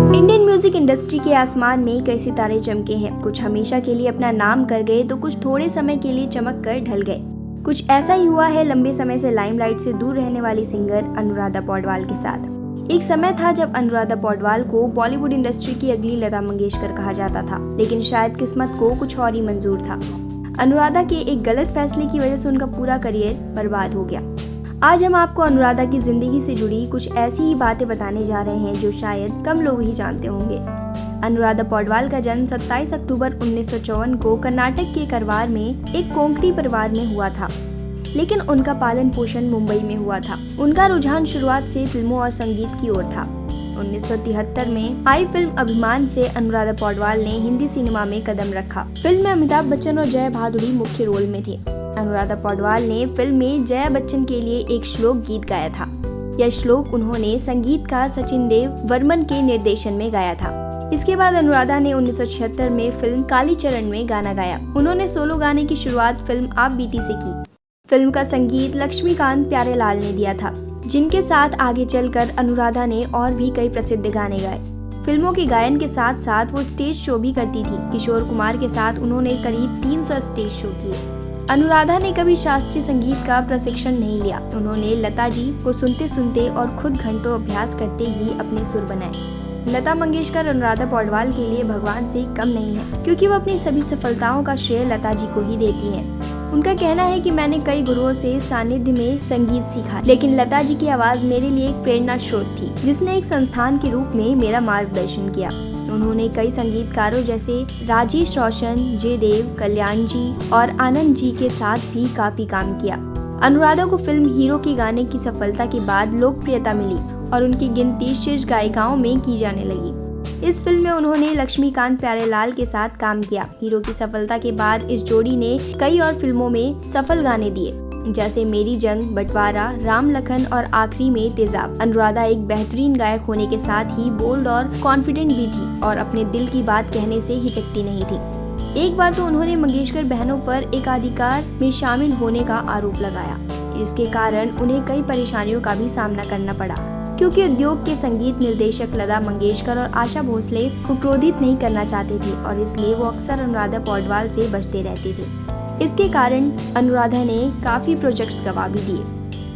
Indian music industry के आसमान में कई सितारे चमके हैं। कुछ हमेशा के लिए अपना नाम कर गए तो कुछ थोड़े समय के लिए चमक कर ढल गए। कुछ ऐसा ही हुआ है लंबे समय से लाइमलाइट से दूर रहने वाली सिंगर अनुराधा पौडवाल के साथ। एक समय था जब अनुराधा पौडवाल को बॉलीवुड इंडस्ट्री की अगली लता मंगेशकर कहा जाता था, लेकिन शायद किस्मत को कुछ और ही मंजूर था। अनुराधा के एक गलत फैसले की वजह से उनका पूरा करियर बर्बाद हो गया। आज हम आपको अनुराधा की जिंदगी से जुड़ी कुछ ऐसी ही बातें बताने जा रहे हैं जो शायद कम लोग ही जानते होंगे। अनुराधा पौडवाल का जन्म 27 अक्टूबर 1954 को कर्नाटक के करवार में एक कोंकणी परिवार में हुआ था, लेकिन उनका पालन पोषण मुंबई में हुआ था। उनका रुझान शुरुआत से फिल्मों और संगीत की ओर था। 1973 में आई फिल्म अभिमान से अनुराधा पौडवाल ने हिंदी सिनेमा में कदम रखा। फिल्म में अमिताभ बच्चन और जया भादुड़ी मुख्य रोल में थे। अनुराधा पौडवाल ने फिल्म में जया बच्चन के लिए एक श्लोक गीत गाया था। यह श्लोक उन्होंने संगीतकार सचिन देव वर्मन के निर्देशन में गाया था। इसके बाद अनुराधा ने 1976 में फिल्म कालीचरण में गाना गाया। उन्होंने सोलो गाने की शुरुआत फिल्म आप बीती से की। फिल्म का संगीत लक्ष्मीकांत प्यारेलाल ने दिया था, जिनके साथ आगे चलकर अनुराधा ने और भी कई प्रसिद्ध गाने गाए। फिल्मों के गायन के साथ साथ वो स्टेज शो भी करती थी। किशोर कुमार के साथ उन्होंने करीब 300 स्टेज शो किए। अनुराधा ने कभी शास्त्रीय संगीत का प्रशिक्षण नहीं लिया। उन्होंने लता जी को सुनते सुनते और खुद घंटों अभ्यास करते ही अपने सुर बनाए। लता मंगेशकर अनुराधा पौडवाल के लिए भगवान से कम नहीं है, क्योंकि वो अपनी सभी सफलताओं का श्रेय लता जी को ही देती हैं। उनका कहना है कि मैंने कई गुरुओं से सानिध्य में संगीत सीखा, लेकिन लता जी की आवाज मेरे लिए एक प्रेरणा स्रोत थी, जिसने एक संस्थान के रूप में मेरा मार्गदर्शन किया। उन्होंने कई संगीतकारों जैसे राजेश रोशन, जयदेव, कल्याण जी और आनंद जी के साथ भी काफी काम किया। अनुराधा को फिल्म हीरो के गाने की सफलता के बाद लोकप्रियता मिली और उनकी गिनती शीर्ष गायिकाओं में की जाने लगी। इस फिल्म में उन्होंने लक्ष्मीकांत प्यारेलाल के साथ काम किया। हीरो की सफलता के बाद इस जोड़ी ने कई और फिल्मों में सफल गाने दिए, जैसे मेरी जंग, बंटवारा, राम लखन और आखिरी में तेजाब। अनुराधा एक बेहतरीन गायक होने के साथ ही बोल्ड और कॉन्फिडेंट भी थी और अपने दिल की बात कहने से हिचकती नहीं थी। एक बार तो उन्होंने मंगेशकर बहनों पर एकाधिकार में शामिल होने का आरोप लगाया। इसके कारण उन्हें कई परेशानियों का भी सामना करना पड़ा, क्योंकि उद्योग के संगीत निर्देशक लता मंगेशकर और आशा भोसले को क्रोधित नहीं करना चाहते थे और इसलिए वो अक्सर अनुराधा पौडवाल से बचते रहते थे। इसके कारण अनुराधा ने काफी प्रोजेक्ट्स गवा भी दिए।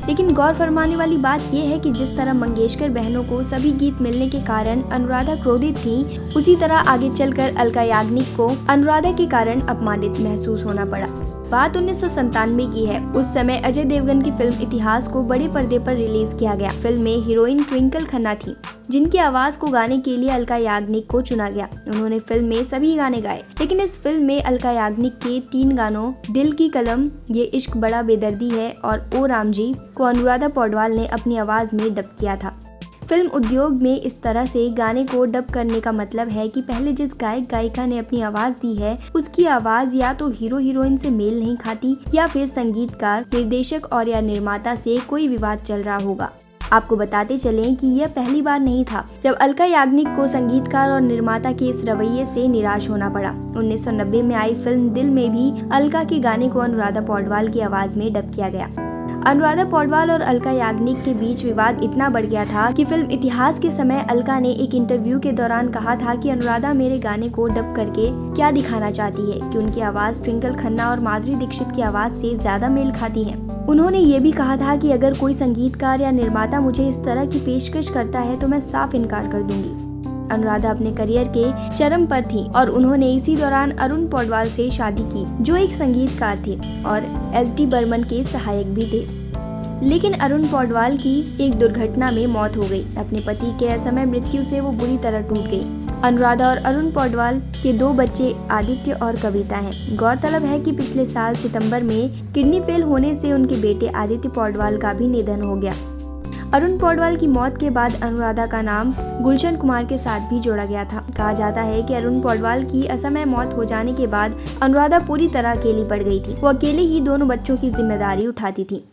लेकिन गौर फरमाने वाली बात यह है कि जिस तरह मंगेशकर बहनों को सभी गीत मिलने के कारण अनुराधा क्रोधित थी, उसी तरह आगे चलकर अलका याग्निक को अनुराधा के कारण अपमानित महसूस होना पड़ा। बात 1997 की है। उस समय अजय देवगन की फिल्म इतिहास को बड़े पर्दे पर रिलीज किया गया। फिल्म में हीरोइन ट्विंकल खन्ना थी, जिनकी आवाज को गाने के लिए अलका याग्निक को चुना गया। उन्होंने फिल्म में सभी गाने गाए, लेकिन इस फिल्म में अलका याग्निक के 3 गानों दिल की कलम, ये इश्क बड़ा बेदर्दी है और ओ राम जी को अनुराधा पौडवाल ने अपनी आवाज में डब किया था। फिल्म उद्योग में इस तरह से गाने को डब करने का मतलब है कि पहले जिस गायक गायिका ने अपनी आवाज दी है, उसकी आवाज या तो हीरो हीरोइन से मेल नहीं खाती या फिर संगीतकार, निर्देशक और या निर्माता से कोई विवाद चल रहा होगा। आपको बताते चलें कि यह पहली बार नहीं था जब अलका याग्निक को संगीतकार और निर्माता के इस रवैये से निराश होना पड़ा। 1990 में आई फिल्म दिल में भी अलका के गाने को अनुराधा पौडवाल की आवाज में डब किया गया। अनुराधा पौडवाल और अलका याग्निक के बीच विवाद इतना बढ़ गया था कि फिल्म इतिहास के समय अलका ने एक इंटरव्यू के दौरान कहा था कि अनुराधा मेरे गाने को डब करके क्या दिखाना चाहती है कि उनकी आवाज ट्विंकल खन्ना और माधुरी दीक्षित की आवाज से ज्यादा मेल खाती है। उन्होंने ये भी कहा था कि अगर कोई संगीतकार या निर्माता मुझे इस तरह की पेशकश करता है तो मैं साफ इनकार कर दूंगी। अनुराधा अपने करियर के चरम पर थी और उन्होंने इसी दौरान अरुण पौडवाल से शादी की, जो एक संगीतकार थे और एस.डी. बर्मन के सहायक भी थे। लेकिन अरुण पौडवाल की एक दुर्घटना में मौत हो गई। अपने पति के असमय मृत्यु से वो बुरी तरह टूट गई। अनुराधा और अरुण पौडवाल के 2 बच्चे आदित्य और कविता हैं। गौरतलब है कि पिछले साल सितंबर में किडनी फेल होने से उनके बेटे आदित्य पौडवाल का भी निधन हो गया। अरुण पौडवाल की मौत के बाद अनुराधा का नाम गुलशन कुमार के साथ भी जोड़ा गया था। कहा जाता है कि अरुण पौडवाल की असमय मौत हो जाने के बाद अनुराधा पूरी तरह अकेली पड़ गई थी। वो अकेले ही दोनों बच्चों की जिम्मेदारी उठाती थी।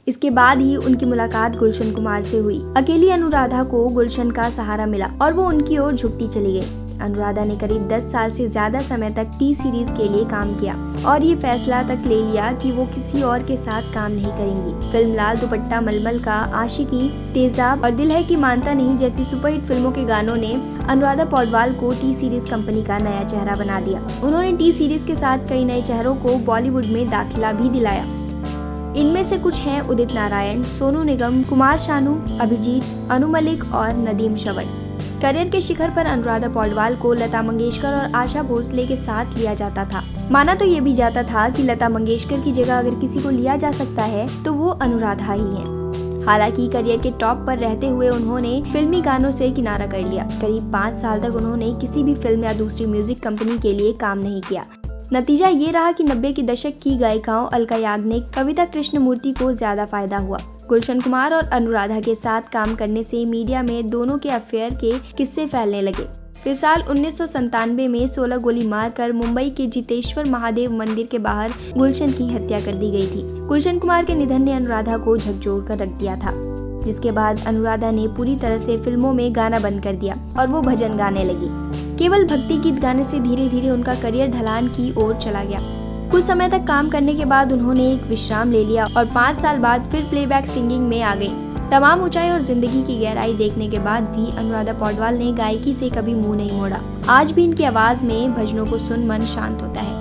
इसके बाद ही उनकी मुलाकात गुलशन कुमार से हुई। अकेली अनुराधा को गुलशन का सहारा मिला और वो उनकी ओर झुकती चली गई। अनुराधा ने करीब 10 साल से ज्यादा समय तक टी सीरीज के लिए काम किया और ये फैसला तक ले लिया कि वो किसी और के साथ काम नहीं करेंगी। फिल्म लाल दुपट्टा मलमल का, आशिकी, तेजाब और दिल है कि मानता नहीं जैसी सुपरहिट फिल्मों के गानों ने अनुराधा पौडवाल को टी सीरीज कंपनी का नया चेहरा बना दिया। उन्होंने टी सीरीज के साथ कई नए चेहरों को बॉलीवुड में दाखिला भी दिलाया। इनमें से कुछ हैं उदित नारायण, सोनू निगम, कुमार शानू, अभिजीत, अनु मलिक और नदीम श्रवण। करियर के शिखर पर अनुराधा पौडवाल को लता मंगेशकर और आशा भोसले के साथ लिया जाता था। माना तो ये भी जाता था कि लता मंगेशकर की जगह अगर किसी को लिया जा सकता है तो वो अनुराधा ही है। हालांकि करियर के टॉप पर रहते हुए उन्होंने फिल्मी गानों से किनारा कर लिया। करीब 5 साल तक उन्होंने किसी भी फिल्म या दूसरी म्यूजिक कंपनी के लिए काम नहीं किया। नतीजा ये रहा कि 90 के दशक की गायिकाओं अलका याग्निक, कविता कृष्णमूर्ति को ज्यादा फायदा हुआ। गुलशन कुमार और अनुराधा के साथ काम करने से मीडिया में दोनों के अफेयर के किस्से फैलने लगे। फिर साल 1997 में 16 गोली मारकर मुंबई के जितेश्वर महादेव मंदिर के बाहर गुलशन की हत्या कर दी गई थी। गुलशन कुमार के निधन ने अनुराधा को झकझोर कर रख दिया था, जिसके बाद अनुराधा ने पूरी तरह से फिल्मों में गाना बंद कर दिया और वो भजन गाने लगी। केवल भक्ति गीत गाने से धीरे धीरे उनका करियर ढलान की ओर चला गया। कुछ समय तक काम करने के बाद उन्होंने एक विश्राम ले लिया और 5 साल बाद फिर प्लेबैक सिंगिंग में आ गई। तमाम ऊंचाई और जिंदगी की गहराई देखने के बाद भी अनुराधा पौडवाल ने गायकी से कभी मुंह नहीं मोड़ा। आज भी इनकी आवाज में भजनों को सुन मन शांत होता है।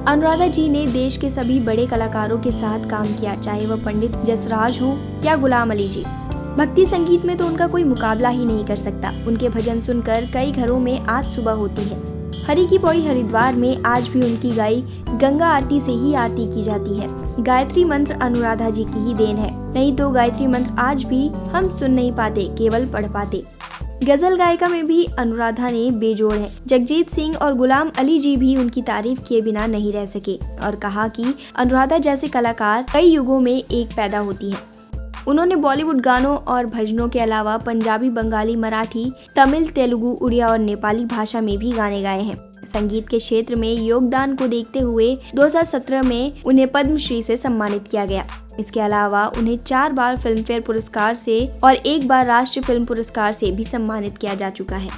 अनुराधा जी ने देश के सभी बड़े कलाकारों के साथ काम किया, चाहे वह पंडित जसराज हो या गुलाम अली जी। भक्ति संगीत में तो उनका कोई मुकाबला ही नहीं कर सकता। उनके भजन सुनकर कई घरों में आज सुबह होती है। हरि की पौड़ी हरिद्वार में आज भी उनकी गाई गंगा आरती से ही आरती की जाती है। गायत्री मंत्र अनुराधा जी की ही देन है, नहीं तो गायत्री मंत्र आज भी हम सुन नहीं पाते, केवल पढ़ पाते। गजल गायिका में भी अनुराधा ने बेजोड़ है। जगजीत सिंह और गुलाम अली जी भी उनकी तारीफ किए बिना नहीं रह सके और कहा कि अनुराधा जैसे कलाकार कई युगों में एक पैदा होती है। उन्होंने बॉलीवुड गानों और भजनों के अलावा पंजाबी, बंगाली, मराठी, तमिल, तेलुगु, उड़िया और नेपाली भाषा में भी गाने गाए हैं। संगीत के क्षेत्र में योगदान को देखते हुए 2017 में उन्हें पद्मश्री से सम्मानित किया गया। इसके अलावा उन्हें 4 बार फिल्मफेयर पुरस्कार से और 1 बार राष्ट्रीय फिल्म पुरस्कार से भी सम्मानित किया जा चुका है।